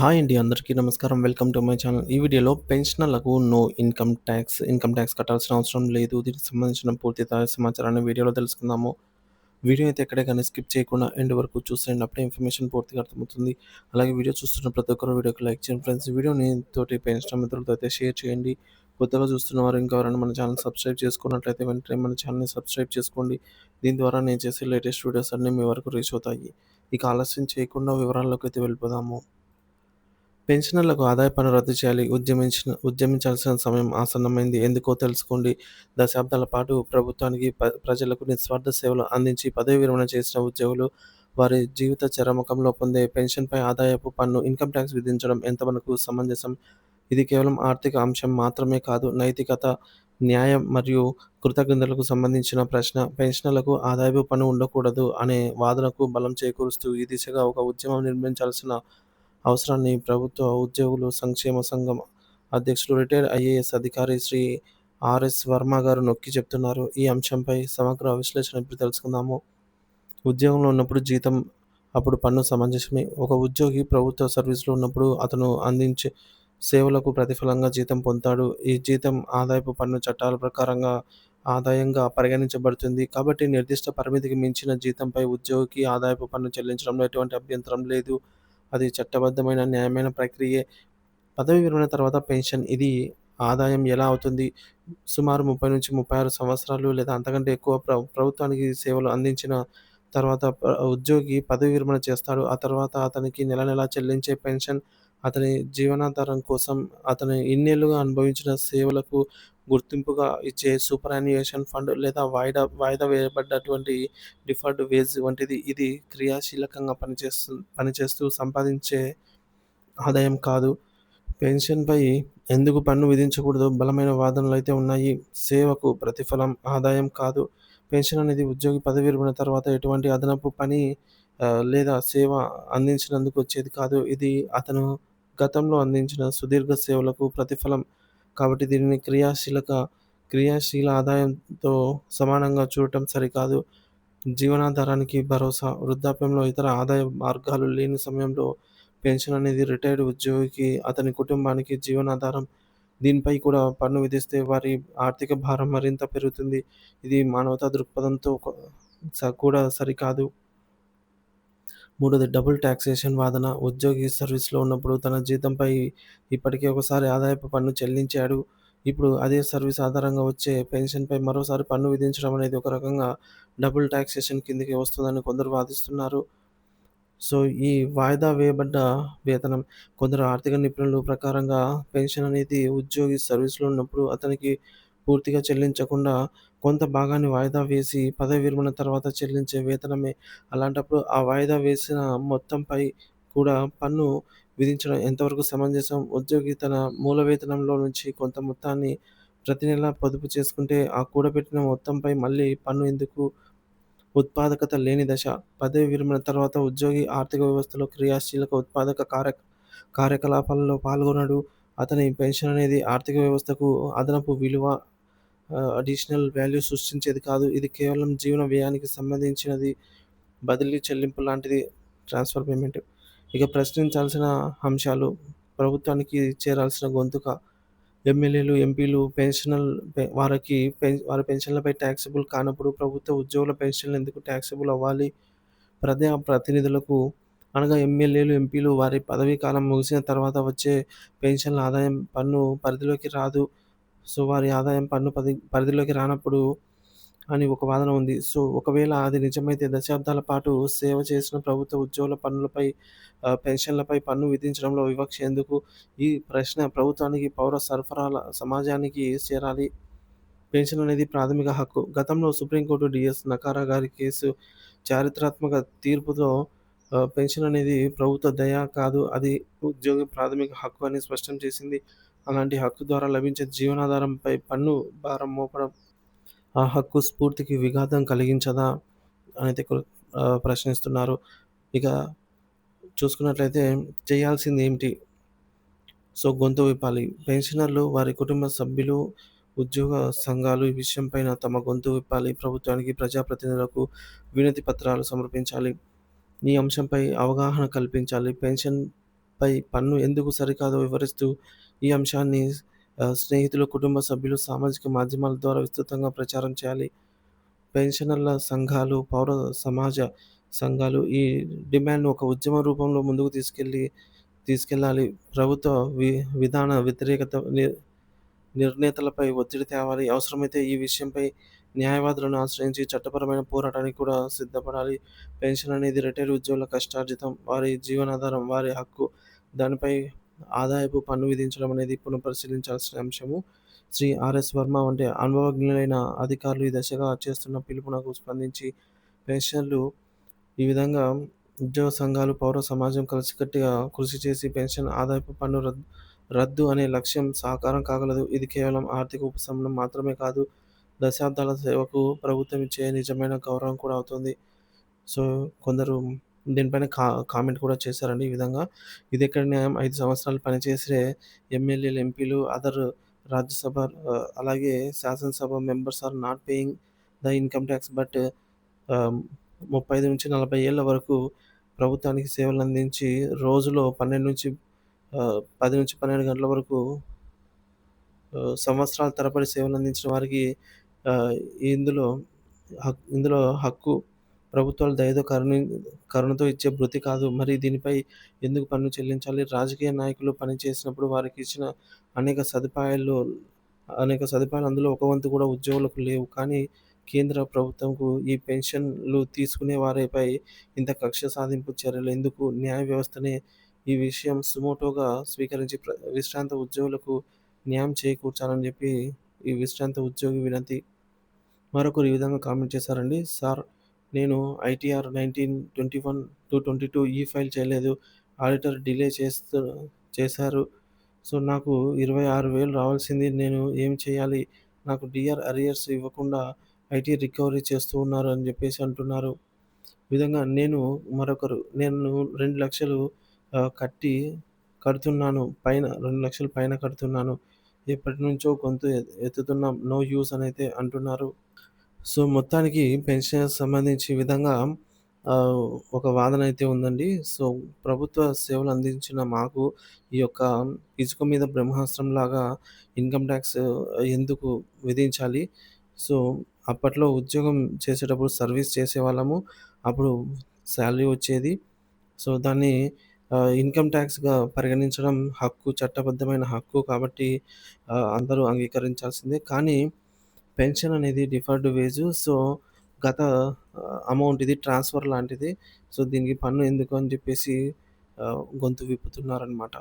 Hi అండి. అందరికీ నమస్కారం. Welcome to my channel. ఈ వీడియోలో పెన్షనర్లకు నో ఇన్‌కమ్ ట్యాక్స్ కట్టాల్సిన అవసరం లేదు. దీనికి సంబంధించిన పూర్తి సమాచారాన్ని వీడియోలో తెలుసుకుందాము. వీడియో అయితే ఎక్కడ గాని స్కిప్ చేయకుండా ఎండ్ వరకు చూసేయండి. అప్పుడే ఇన్ఫర్మేషన్ పూర్తిగా అర్థమవుతుంది. అలాగే వీడియో చూస్తున్న ప్రతి ఒక్కరు వీడియోకి లైక్ చేయండి ఫ్రెండ్స్. ఈ వీడియోని తోటి పెన్షనర్ మిత్రులతో అయితే షేర్ చేయండి. కొత్తగా చూస్తున్నవారు ఇంకెవరైనా మన ఛానల్ సబ్స్క్రైబ్ చేసుకున్నట్లయితే వెంటనే మన ఛానల్‌ని సబ్స్క్రైబ్ చేసుకోండి. దీని ద్వారా నేను చేసే లేటెస్ట్ వీడియోస్ అన్నీ మీ వరకు రీచ్ అవుతాయి. ఇక ఆలస్యం చేయకుండా వివరాల్లోకి అయితే వెళ్ళిపోదాము. పెన్షనర్లకు ఆదాయ పన్ను రద్దు చేయాలి. ఉద్యమించాల్సిన సమయం ఆసన్నమైంది. ఎందుకో తెలుసుకోండి. దశాబ్దాల పాటు ప్రభుత్వానికి, ప్రజలకు నిస్వార్థ సేవలు అందించి పదవీ విరమణ చేసిన ఉద్యోగులు వారి జీవిత చరమకంలో పొందే పెన్షన్‌పై ఆదాయపు పన్ను ఇన్‌కమ్ ట్యాక్స్ విధించడం ఎంతవరకు సమంజసం? ఇది కేవలం ఆర్థిక అంశం మాత్రమే కాదు. నైతికత, న్యాయం మరియు కృతజ్ఞతలకు సంబంధించిన ప్రశ్న. పెన్షనర్లకు ఆదాయపు పన్ను ఉండకూడదు అనే వాదనకు బలం చేకూరుస్తూ ఈ దిశగా ఒక ఉద్యమం నిర్మించాల్సిన అవసరాన్ని ప్రభుత్వ ఉద్యోగులు సంక్షేమ సంఘం అధ్యక్షులు రిటైర్డ్ ఐఏఎస్ అధికారి శ్రీ ఆర్ఎస్ వర్మ గారు నొక్కి చెప్తున్నారు. ఈ అంశంపై సమగ్ర విశ్లేషణ ఇప్పుడు తెలుసుకుందాము. ఉద్యోగంలో ఉన్నప్పుడు జీతం, అప్పుడు పన్ను సమంజసమే. ఒక ఉద్యోగి ప్రభుత్వ సర్వీస్‌లో ఉన్నప్పుడు అతను అందించే సేవలకు ప్రతిఫలంగా జీతం పొందుతాడు. ఈ జీతం ఆదాయపు పన్ను చట్టాల ప్రకారంగా ఆదాయంగా పరిగణించబడుతుంది. కాబట్టి నిర్దిష్ట పరిమితికి మించిన జీతంపై ఉద్యోగికి ఆదాయపు పన్ను చెల్లించడంలో ఎటువంటి అభ్యంతరం లేదు. అది చట్టబద్ధమైన, న్యాయమైన ప్రక్రియే. పదవీ విరమణ తర్వాత పెన్షన్ ఇది ఆదాయం ఎలా అవుతుంది? సుమారు 30-36 సంవత్సరాలు లేదా అంతకంటే ఎక్కువ ప్రభుత్వానికి సేవలు అందించిన తర్వాత ఉద్యోగి పదవీ విరమణ చేస్తాడు. ఆ తర్వాత అతనికి నెల నెలా చెల్లించే పెన్షన్ అతని జీవనాధారం కోసం అతను ఇన్నేళ్లుగా అనుభవించిన సేవలకు గుర్తింపుగా ఇచ్చే సూపరాన్యుయేషన్ ఫండ్ లేదా వాయిదా వేయబడ్డటువంటి డిఫర్డ్ వేజ్ వంటిది. ఇది క్రియాశీలకంగా పనిచేస్తూ సంపాదించే ఆదాయం కాదు. పెన్షన్‌పై ఎందుకు పన్ను విధించకూడదో బలమైన వాదనలైతే ఉన్నాయి. సేవకు ప్రతిఫలం, ఆదాయం కాదు. పెన్షన్ అనేది ఉద్యోగి పదవీ విరమణ తర్వాత ఎటువంటి అదనపు పని లేదా సేవ అందించినందుకు వచ్చేది కాదు. ఇది అతను గతంలో అందించిన సుదీర్ఘ సేవలకు ప్రతిఫలం. కాబట్టి దీనిని క్రియాశీల ఆదాయంతో సమానంగా చూడటం సరికాదు. జీవనాధారానికి భరోసా, వృద్ధాప్యంలో ఇతర ఆదాయ మార్గాలు లేని సమయంలో పెన్షన్ అనేది రిటైర్డ్ ఉద్యోగికి, అతని కుటుంబానికి జీవనాధారం. దీనిపై కూడా పన్ను విధిస్తే వారి ఆర్థిక భారం మరింత పెరుగుతుంది. ఇది మానవతా దృక్పథంతో కూడా సరికాదు. మూడోది డబుల్ టాక్సేషన్ వాదన. ఉద్యోగి సర్వీస్‌లో ఉన్నప్పుడు తన జీతంపై ఇప్పటికే ఒకసారి ఆదాయపు పన్ను చెల్లించాడు. ఇప్పుడు అదే సర్వీస్ ఆధారంగా వచ్చే పెన్షన్‌పై మరోసారి పన్ను విధించడం అనేది ఒక రకంగా డబుల్ టాక్సేషన్ కిందకే వస్తుందని కొందరు వాదిస్తున్నారు. సో, ఈ వాయిదా వేయబడ్డ వేతనం. కొందరు ఆర్థిక నిపుణుల ప్రకారంగా పెన్షన్ అనేది ఉద్యోగి సర్వీస్‌లో ఉన్నప్పుడు అతనికి పూర్తిగా చెల్లించకుండా కొంత భాగాన్ని వాయిదా వేసి పదవి విరమణ తర్వాత చెల్లించే వేతనమే. అలాంటప్పుడు ఆ వాయిదా వేసిన మొత్తంపై కూడా పన్ను విధించడం ఎంతవరకు సమంజసం? ఉద్యోగి తన మూల వేతనంలో నుంచి కొంత మొత్తాన్ని ప్రతి నెలా పొదుపు చేసుకుంటే ఆ కూడబెట్టిన మొత్తంపై మళ్ళీ పన్ను ఎందుకు? ఉత్పాదకత లేని దశ. పదవీ విరమణ తర్వాత ఉద్యోగి ఆర్థిక వ్యవస్థలో క్రియాశీలక ఉత్పాదక కార్యకలాపాలలో పాల్గొనడు. అతని పెన్షన్ అనేది ఆర్థిక వ్యవస్థకు అదనపు విలువ, అడిషనల్ వాల్యూ సృష్టించేది కాదు. ఇది కేవలం జీవన వ్యయానికి సంబంధించినది. బదిలీ చెల్లింపు లాంటిది, ట్రాన్స్‌ఫర్ పేమెంట్. ఇక ప్రశ్నించాల్సిన అంశాలు. ప్రభుత్వానికి చేరాల్సిన గొంతుక. ఎమ్మెల్యేలు, ఎంపీలు పెన్షనల్ పె వారికి వారి పెన్షన్‌లపై టాక్సేబుల్ కానప్పుడు ప్రభుత్వ ఉద్యోగుల పెన్షన్‌లు ఎందుకు టాక్సేబుల్ అవ్వాలి? ప్రజా ప్రతినిధులకు అనగా ఎమ్మెల్యేలు, ఎంపీలు వారి పదవీ కాలం ముగిసిన తర్వాత వచ్చే పెన్షన్‌ల ఆదాయం పన్ను పరిధిలోకి రాదు. సో, వారి ఆదాయం పన్ను పరిధిలోకి రానప్పుడు అని ఒక వాదన ఉంది. సో, ఒకవేళ అది నిజమైతే దశాబ్దాల పాటు సేవ చేసిన ప్రభుత్వ ఉద్యోగుల పెన్షన్‌లపై పన్ను విధించడంలో వివక్ష ఎందుకు? ఈ ప్రశ్న ప్రభుత్వానికి, పౌర సరఫరాల సమాజానికి చేరాలి. పెన్షన్ అనేది ప్రాథమిక హక్కు. గతంలో సుప్రీంకోర్టు డీఎస్ నకారా గారి కేసు చారిత్రాత్మక తీర్పుతో పెన్షన్ అనేది ప్రభుత్వ దయ కాదు, అది ఉద్యోగి ప్రాథమిక హక్కు అని స్పష్టం చేసింది. అలాంటి హక్కు ద్వారా లభించే జీవనాధారంపై పన్ను భారం మోపడం ఆ హక్కు స్ఫూర్తికి విఘాతం కలిగించదా? అనైతే ప్రశ్నిస్తున్నారు. ఇక చూసుకున్నట్లయితే చేయాల్సిందేంటి? సో, గొంతు విప్పాలి. పెన్షనర్లు, వారి కుటుంబ సభ్యులు, ఉద్యోగ సంఘాలు ఈ విషయం పైన తమ గొంతు విప్పాలి. ప్రభుత్వానికి, ప్రజాప్రతినిధులకు వినతి పత్రాలు సమర్పించాలి. ఈ అంశంపై అవగాహన కల్పించాలి. పెన్షన్ పై పన్ను ఎందుకు సరికాదో వివరిస్తూ ఈ అంశాన్ని స్నేహితులు, కుటుంబ సభ్యులు సామాజిక మాధ్యమాల ద్వారా విస్తృతంగా ప్రచారం చేయాలి. పెన్షనర్ల సంఘాలు, పౌర సమాజ సంఘాలు ఈ డిమాండ్‌ను ఒక ఉద్యమ రూపంలో ముందుకు తీసుకెళ్ళాలి. ప్రభుత్వ వి విధాన వ్యతిరేకత నిర్ణేతలపై ఒత్తిడి తేవాలి. అవసరమైతే ఈ విషయంపై న్యాయవాదులను ఆశ్రయించి చట్టపరమైన పోరాటానికి కూడా సిద్ధపడాలి. పెన్షన్ అనేది రిటైర్డ్ ఉద్యోగుల కష్టార్జితం, వారి జీవనాధారం, వారి హక్కు. దానిపై ఆదాయపు పన్ను విధించడం అనేది పునఃపరిశీలించాల్సిన అంశము. శ్రీ ఆర్ఎస్ వర్మ వంటి అనుభవజ్ఞులైన అధికారులు ఈ దిశగా చేస్తున్న పిలుపునకు స్పందించి పెన్షన్లు ఈ విధంగా ఉద్యోగ సంఘాలు, పౌర సమాజం కలిసికట్టుగా కృషి చేసి పెన్షన్ ఆదాయపు పన్ను రద్దు అనే లక్ష్యం సాకారం కాగలదు. ఇది కేవలం ఆర్థిక ఉపశమనం మాత్రమే కాదు, దశాబ్దాల సేవకు ప్రభుత్వం ఇచ్చే నిజమైన గౌరవం కూడా అవుతుంది. సో, కొందరు దీనిపైన కామెంట్ కూడా చేశారండి ఈ విధంగా. ఇదెక్కడి న్యాయం? 5 సంవత్సరాలు పనిచేసే ఎమ్మెల్యేలు, ఎంపీలు, అదర్ రాజ్యసభ అలాగే శాసనసభ members are not paying the income tax but 35-40 ఏళ్ల వరకు ప్రభుత్వానికి సేవలందించి రోజులో 10-12 గంటల వరకు సంవత్సరాల తరబడి సేవలందించిన వారికి ఆహ్, ఇందులో ఇందులో హక్కు ప్రభుత్వాలు దయతో కరుణతో ఇచ్చే భృతి కాదు. మరి దీనిపై ఎందుకు పన్ను చెల్లించాలి? రాజకీయ నాయకులు పనిచేసినప్పుడు వారికి ఇచ్చిన అనేక సదుపాయాలు అందులో ఒక వంతు కూడా ఉద్యోగులకు లేవు. కానీ కేంద్ర ప్రభుత్వంకు ఈ పెన్షన్‌లు తీసుకునే వారిపై ఇంత కక్ష సాధింపు చర్యలు ఎందుకు? న్యాయ వ్యవస్థనే ఈ విషయం సుమోటోగా స్వీకరించి విశ్రాంత ఉద్యోగులకు న్యాయం చేకూర్చాలని చెప్పి ఈ విశ్రాంత ఉద్యోగి వినతి. మరొకరు ఈ విధంగా కామెంట్ చేశారండి. సార్, నేను ఐటీఆర్ 1921-22 ఫైల్ చేయలేదు. ఆడిటర్ డిలే చేశారు. సో, నాకు 26,000 రావాల్సింది. నేను ఏం చేయాలి? నాకు డీఆర్ అరియర్స్ ఇవ్వకుండా ఐటీ రికవరీ చేస్తూ ఉన్నారు అని చెప్పేసి అంటున్నారు. ఈ విధంగా నేను 2,00,000 కడుతున్నాను. 2,00,000 పైన కడుతున్నాను. ఎప్పటినుంచో గొంతు ఎత్తుతున్నాం. నో యూజ్ అనైతే అంటున్నారు. సో, మొత్తానికి పెన్షన్‌కి సంబంధించి ఈ విధంగా ఒక వాదన అయితే ఉందండి. సో, ప్రభుత్వ సేవలు అందించిన మాకు ఈ యొక్క ఇసుక మీద బ్రహ్మాస్త్రంలాగా ఇన్‌కమ్ టాక్స్ ఎందుకు విధించాలి? సో, అప్పట్లో ఉద్యోగం చేసేటప్పుడు సర్వీస్ చేసేవాళ్ళము. అప్పుడు సాలరీ వచ్చేది. సో, దాన్ని ఇన్‌కమ్ టాక్స్‌గా పరిగణించడం హక్కు, చట్టబద్ధమైన హక్కు కాబట్టి అందరూ అంగీకరించాల్సిందే. కానీ పెన్షన్ అనేది డిఫర్డ్ వేజు. సో, గత అమౌంట్ ఇది ట్రాన్స్‌ఫర్ లాంటిది. సో, దీనికి పన్ను ఎందుకు అని చెప్పేసి గొంతు విప్పుతున్నారనమాట.